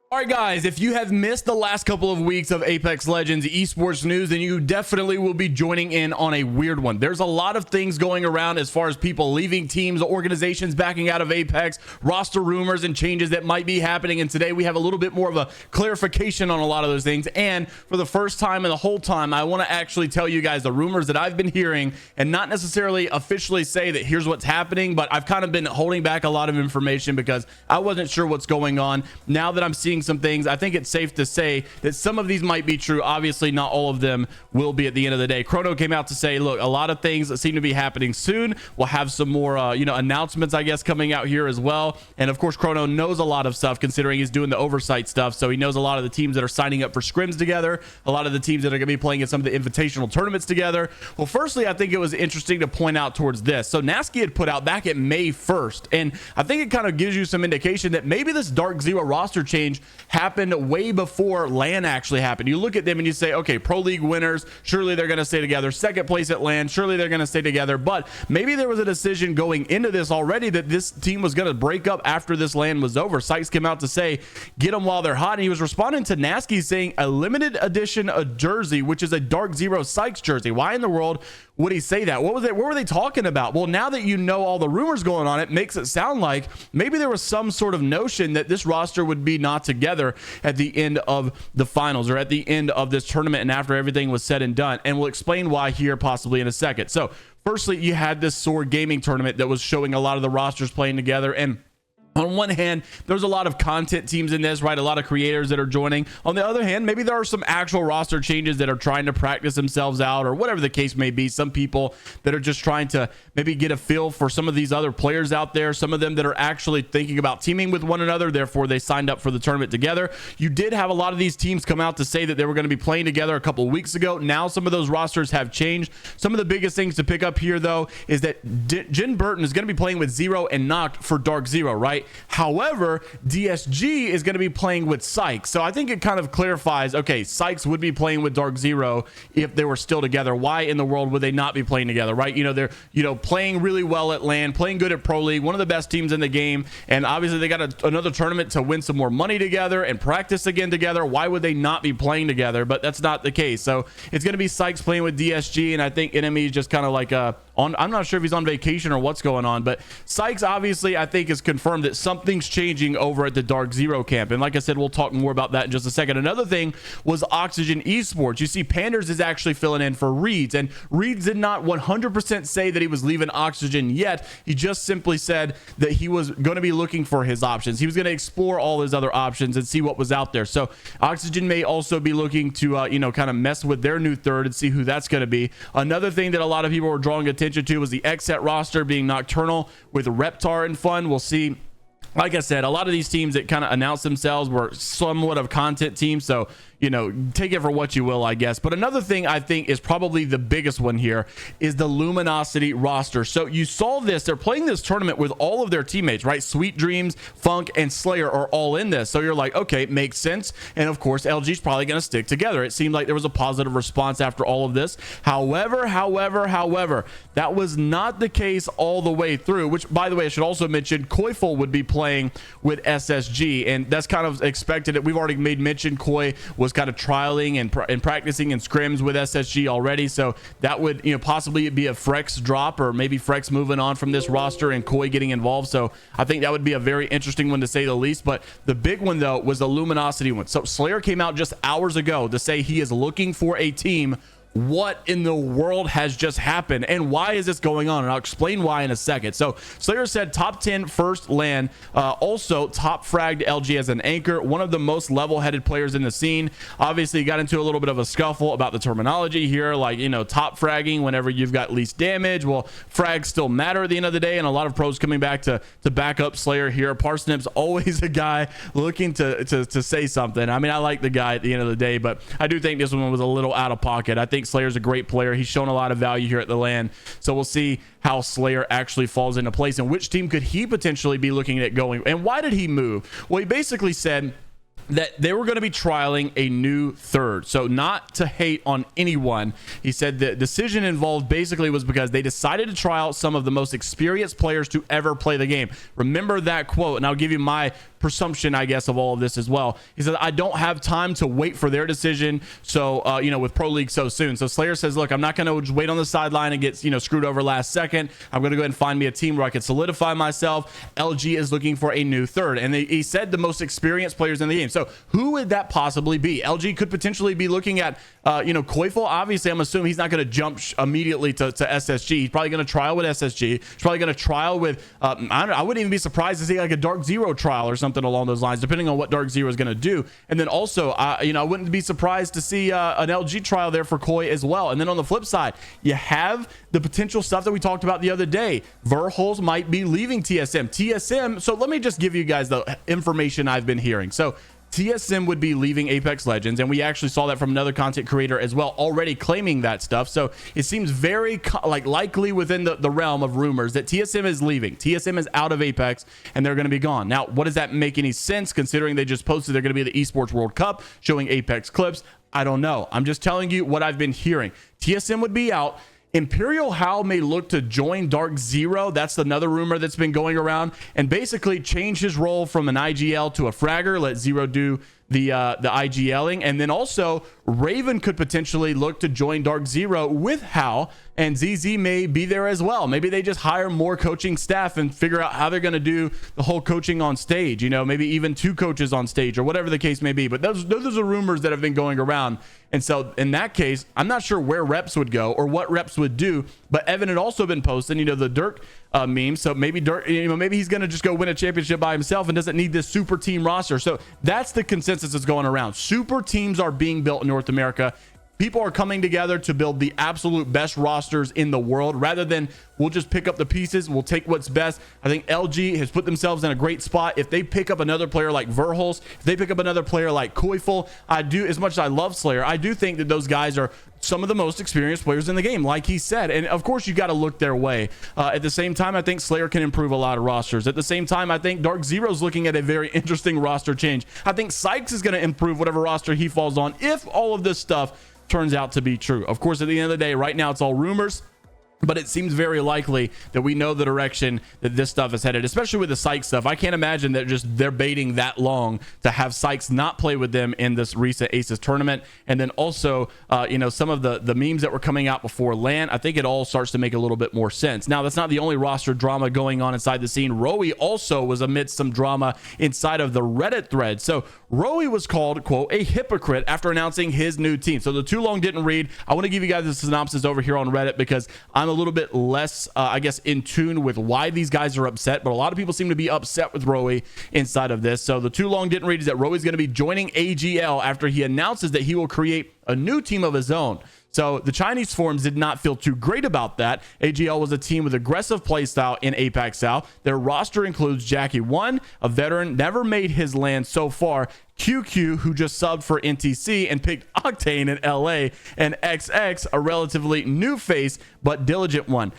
All right, guys, if you have missed the last couple of weeks of Apex Legends esports news, then you definitely will be joining in on a weird one. There's a lot of things going around as far as people leaving teams, organizations backing out of Apex, roster rumors and changes that might be happening. And today we have a little bit more of a clarification on a lot of those things. And for the first time in the whole time, I want to actually tell you guys the rumors that I've been hearing and not necessarily officially say that here's what's happening, but I've kind of been holding back a lot of information because I wasn't sure what's going on. Now that I'm seeing some things, I think it's safe to say that some of these might be true. Obviously not all of them will be at the end of the day. Chrono came out to say, look, a lot of things that seem to be happening soon. We'll have some more announcements, I guess, coming out here as well. And of course, Chrono knows a lot of stuff considering he's doing the oversight stuff, so he knows a lot of the teams that are signing up for scrims together, a lot of the teams that are going to be playing in some of the invitational tournaments together. Well, firstly, I think it was interesting to point out towards this. So Nasky had put out back at May 1st, and I think it kind of gives you some indication that maybe this Dark Zero roster change happened way before LAN actually happened. You look at them and you say, okay, Pro League winners, surely they're going to stay together. Second place at LAN, surely they're going to stay together. But maybe there was a decision going into this already that this team was going to break up after this LAN was over. Sikezz came out to say, get them while they're hot. And he was responding to Nasky saying a limited edition of jersey, which is a Dark Zero Sikezz jersey. Why in the world would he say that? What was it? What were they talking about? Well, now that you know all the rumors going on, it makes it sound like maybe there was some sort of notion that this roster would be not together at the end of the finals or at the end of this tournament and after everything was said and done. And we'll explain why here possibly in a second. So firstly, you had this Sword Gaming tournament that was showing a lot of the rosters playing together, and on one hand, there's a lot of content teams in this, right? A lot of creators that are joining. On the other hand, maybe there are some actual roster changes that are trying to practice themselves out or whatever the case may be. Some people that are just trying to maybe get a feel for some of these other players out there. Some of them that are actually thinking about teaming with one another. Therefore, they signed up for the tournament together. You did have a lot of these teams come out to say that they were going to be playing together a couple of weeks ago. Now, some of those rosters have changed. Some of the biggest things to pick up here, though, is that Jin Burton is going to be playing with Zero and Noct for Dark Zero, right? However, DSG is going to be playing with Sikezz. So I think it kind of clarifies, okay, Sikezz would be playing with Dark Zero if they were still together. Why in the world would they not be playing together, right? They're, playing really well at LAN, playing good at Pro League, one of the best teams in the game. And obviously they got another tournament to win some more money together and practice again together. Why would they not be playing together? But that's not the case. So it's going to be Sikezz playing with DSG. And I think Enemy is just kind of like I'm not sure if he's on vacation or what's going on, but Sikezz obviously I think is confirmed that something's changing over at the Dark Zero camp. And like I said, we'll talk more about that in just a second. Another thing was Oxygen Esports. You see Panders is actually filling in for Reeds, and Reeds did not 100% say that he was leaving Oxygen yet. He just simply said that he was going to be looking for his options. He was going to explore all his other options and see what was out there. So Oxygen may also be looking to kind of mess with their new third and see who that's going to be. Another thing that a lot of people were drawing attention to was the XSET roster being Nocturnal with Reptar and Fun. We'll see. Like I said, a lot of these teams that kind of announced themselves were somewhat of content teams, so take it for what you will, I guess. But another thing I think is probably the biggest one here is the Luminosity roster. So you saw this, they're playing this tournament with all of their teammates, right? Sweet Dreams, Funk, and Slayr are all in this. So you're like, okay, makes sense. And of course, LG's probably going to stick together. It seemed like there was a positive response after all of this. However, that was not the case all the way through, which, by the way, I should also mention, Koiful would be playing with SSG, and that's kind of expected. We've already made mention Koi was kind of trialing and practicing in scrims with SSG already, so that would possibly be a Frex drop, or maybe Frex moving on from this roster and Koi getting involved. So I think that would be a very interesting one to say the least. But the big one though was the Luminosity one. So Slayr came out just hours ago to say he is looking for a team. What in the world has just happened, and why is this going on? And I'll explain why in a second. So Slayr said top 10 first LAN, also top fragged LG as an anchor, one of the most level-headed players in the scene. Obviously got into a little bit of a scuffle about the terminology here, like top fragging whenever you've got least damage. Well, frags still matter at the end of the day, and a lot of pros coming back to back up Slayr here. Parsnip's always a guy looking to say something. I mean, I like the guy at the end of the day, but I do think this one was a little out of pocket. I think Slayr's a great player. He's shown a lot of value here at the LAN. So we'll see how Slayr actually falls into place and which team could he potentially be looking at going. And why did he move? Well, he basically said that they were going to be trialing a new third. So not to hate on anyone, he said the decision involved basically was because they decided to try out some of the most experienced players to ever play the game. Remember that quote, and I'll give you my presumption, I guess, of all of this as well. He says, I don't have time to wait for their decision. So, with Pro League so soon. So Slayr says, look, I'm not going to just wait on the sideline and get, screwed over last second. I'm going to go ahead and find me a team where I can solidify myself. LG is looking for a new third. And he said the most experienced players in the game. So who would that possibly be? LG could potentially be looking at, Koifel. Obviously, I'm assuming he's not going to jump immediately to SSG. He's probably going to trial with SSG. He's probably going to trial with, I wouldn't even be surprised to see like a Dark Zero trial or something along those lines, depending on what Dark Zero is going to do. And then also, I wouldn't be surprised to see an LG trial there for Koi as well. And then on the flip side, you have the potential stuff that we talked about the other day. Verholz might be leaving TSM. So let me just give you guys the information I've been hearing. So TSM would be leaving Apex Legends, and we actually saw that from another content creator as well, already claiming that stuff. So it seems very likely within the realm of rumors that TSM is leaving. TSM is out of Apex, and they're going to be gone. Now, what does that make any sense, considering they just posted they're going to be at the Esports World Cup showing Apex clips? I don't know. I'm just telling you what I've been hearing. TSM would be out. Imperial Hal may look to join Dark Zero. That's another rumor that's been going around, and basically change his role from an IGL to a fragger. Let Zero do the IGLing. And then also Raven could potentially look to join Dark Zero with Hal, and ZZ may be there as well. Maybe they just hire more coaching staff and figure out how they're going to do the whole coaching on stage, maybe even 2 coaches on stage or whatever the case may be. But those are rumors that have been going around. And so in that case, I'm not sure where reps would go or what reps would do, but Evan had also been posting, the Dirk meme. So maybe Dirk, maybe he's going to just go win a championship by himself and doesn't need this super team roster. So that's the consensus that's going around. Super teams are being built in North America. People are coming together to build the absolute best rosters in the world, rather than we'll just pick up the pieces. We'll take what's best. I think LG has put themselves in a great spot. If they pick up another player like Verholz, if they pick up another player like Koifel, as much as I love Slayr, I do think that those guys are some of the most experienced players in the game, like he said. And of course, you got to look their way. At the same time, I think Slayr can improve a lot of rosters. At the same time, I think Dark Zero's looking at a very interesting roster change. I think Sikezz is going to improve whatever roster he falls on if all of this stuff turns out to be true. Of course, at the end of the day, right now it's all rumors, but it seems very likely that we know the direction that this stuff is headed, especially with the Sikezz stuff. I can't imagine that they're baiting that long to have Sikezz not play with them in this recent Aces tournament. And then also, some of the memes that were coming out before LAN, I think it all starts to make a little bit more sense. Now, that's not the only roster drama going on inside the scene. Rowie also was amidst some drama inside of the Reddit thread. So Rowie was called, quote, a hypocrite after announcing his new team. So the too long didn't read. I want to give you guys a synopsis over here on Reddit because I'm a little bit less, in tune with why these guys are upset, but a lot of people seem to be upset with Rowie inside of this. So the too long didn't read is that Rowie's going to be joining AGL after he announces that he will create a new team of his own. So the Chinese forums did not feel too great about that. AGL was a team with aggressive playstyle in APAC South. Their roster includes Jackie 1, a veteran, never made his land so far, QQ, who just subbed for NTC and picked Octane in LA, and XX, a relatively new face but diligent one.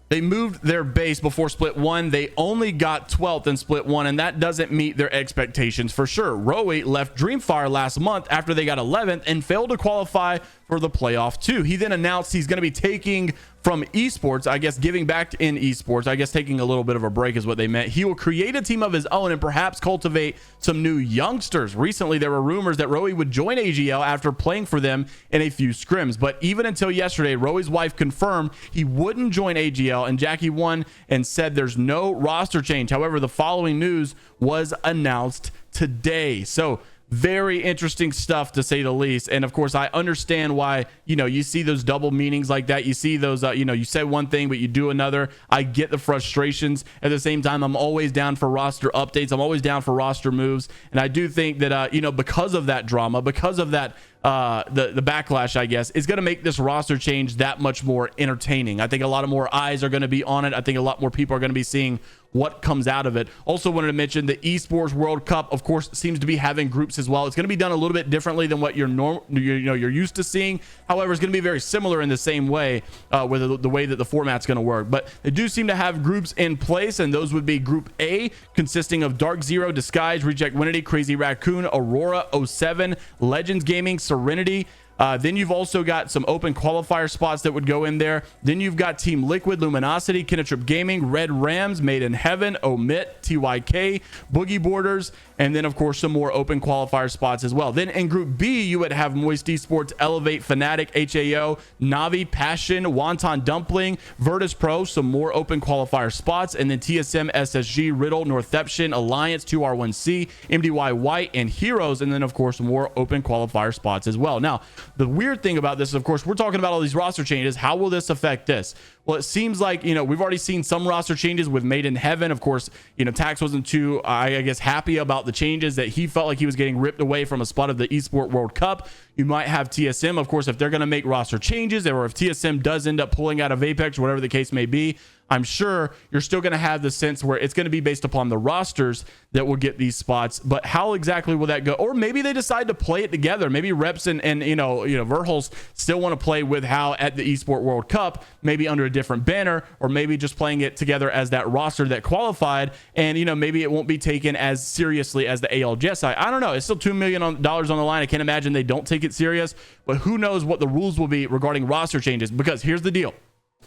They moved their base before Split 1. They only got 12th in Split 1, and that doesn't meet their expectations for sure. Rowie left Dreamfire last month after they got 11th and failed to qualify for the playoff 2. He then announced he's going to be taking from esports, I guess giving back in esports, I guess taking a little bit of a break is what they meant. He will create a team of his own and perhaps cultivate some new youngsters. Recently, there were rumors that Rowie would join AGL after playing for them in a few scrims. But even until yesterday, Rowie's wife confirmed he wouldn't join AGL, and Jackie won and said there's no roster change. However, the following news was announced today. So very interesting stuff, to say the least. And of course, I understand why, you see those double meanings like that. You see those, you say one thing, but you do another. I get the frustrations. At the same time, I'm always down for roster updates. I'm always down for roster moves. And I do think that, because of that drama, because of that, the backlash, I guess, is going to make this roster change that much more entertaining. I think a lot of more eyes are going to be on it. I think a lot more people are going to be seeing what comes out of it. Also wanted to mention the Esports World Cup, of course, seems to be having groups as well. It's going to be done a little bit differently than what you're used to seeing. However, it's going to be very similar in the same way with the way that the format's going to work. But they do seem to have groups in place, and those would be Group A, consisting of Dark Zero, Disguise, Reject Winity, Crazy Raccoon, Aurora, 07, Legends Gaming, Serenity, Then you've also got some open qualifier spots that would go in there. Then you've got Team Liquid, Luminosity, Kennetrip Gaming, Red Rams, Made in Heaven, Omit, TYK, Boogie Borders, and then of course some more open qualifier spots as well. Then in Group B, you would have Moist Esports, Elevate, Fnatic, HAO, Navi, Passion, Wonton Dumpling, Virtus Pro, some more open qualifier spots, and then TSM, SSG, Riddle, Northeption, Alliance, 2R1C, MDY White, and Heroes, and then of course more open qualifier spots as well. Now, the weird thing about this is, of course, we're talking about all these roster changes. How will this affect this? Well, it seems like, we've already seen some roster changes with Made in Heaven. Of course, Tax wasn't too, I guess, happy about the changes, that he felt like he was getting ripped away from a spot of the Esports World Cup. You might have TSM, of course, if they're going to make roster changes, or if TSM does end up pulling out of Apex, whatever the case may be. I'm sure you're still going to have the sense where it's going to be based upon the rosters that will get these spots, but how exactly will that go? Or maybe they decide to play it together. Maybe Reps and Verholz still want to play with How at the Esports World Cup, maybe under a different banner, or maybe just playing it together as that roster that qualified, and maybe it won't be taken as seriously as the ALGS. I don't know. It's still $2 million on the line. I can't imagine they don't take it serious, but who knows what the rules will be regarding roster changes, because here's the deal.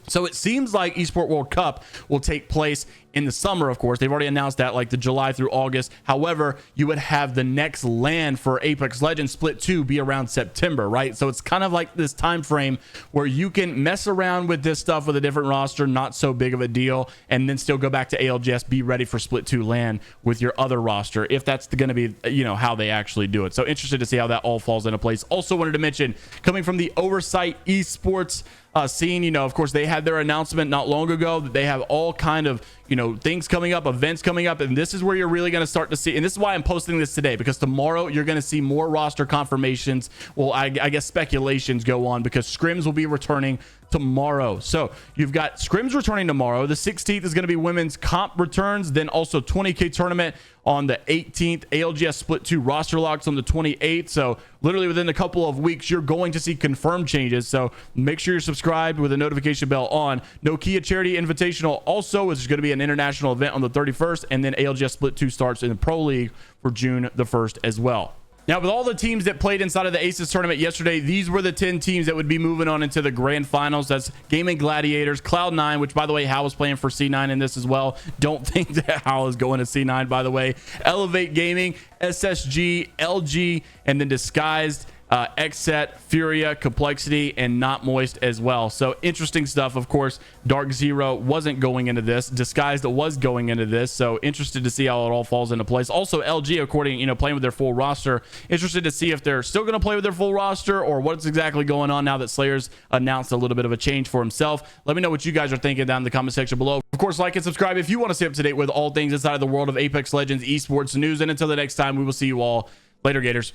So it seems like Esports World Cup will take place in the summer, of course. They've already announced that, like the July through August. However, you would have the next LAN for Apex Legends Split 2 be around September, right? So it's kind of like this time frame where you can mess around with this stuff with a different roster, not so big of a deal, and then still go back to ALGS, be ready for Split 2 LAN with your other roster, if that's going to be, how they actually do it. So interested to see how that all falls into place. Also wanted to mention, coming from the Oversight Esports scene, of course, they had their announcement not long ago that they have all kind of things coming up, events coming up, and this is where you're really going to start to see, and this is why I'm posting this today, because tomorrow you're going to see more roster confirmations. Well, I guess speculations go on, because scrims will be returning tomorrow. So you've got scrims returning tomorrow. The 16th is going to be women's comp returns, then also 20K tournament on the 18th, ALGS Split 2 roster locks on the 28th. So literally within a couple of weeks, you're going to see confirmed changes. So make sure you're subscribed with a notification bell on. Nokia Charity Invitational also is going to be an international event on the 31st, and then ALGS Split 2 starts in the Pro League for June the 1st as well. Now, with all the teams that played inside of the Aces tournament yesterday, these were the 10 teams that would be moving on into the grand finals. That's Gaming Gladiators, Cloud9, which, by the way, Hal was playing for C9 in this as well. Don't think that Hal is going to C9, by the way. Elevate Gaming, SSG, LG, and then Disguised, Xset, Furia, Complexity, and Not Moist as well. So interesting stuff. Of course, Dark Zero wasn't going into this. Disguised was going into this. So interested to see how it all falls into place. Also, LG, according, playing with their full roster. Interested to see if they're still going to play with their full roster, or what's exactly going on now that Slayr's announced a little bit of a change for himself. Let me know what you guys are thinking down in the comment section below. Of course, like and subscribe if you want to stay up to date with all things inside of the world of Apex Legends esports news. And until the next time, we will see you all later, Gators.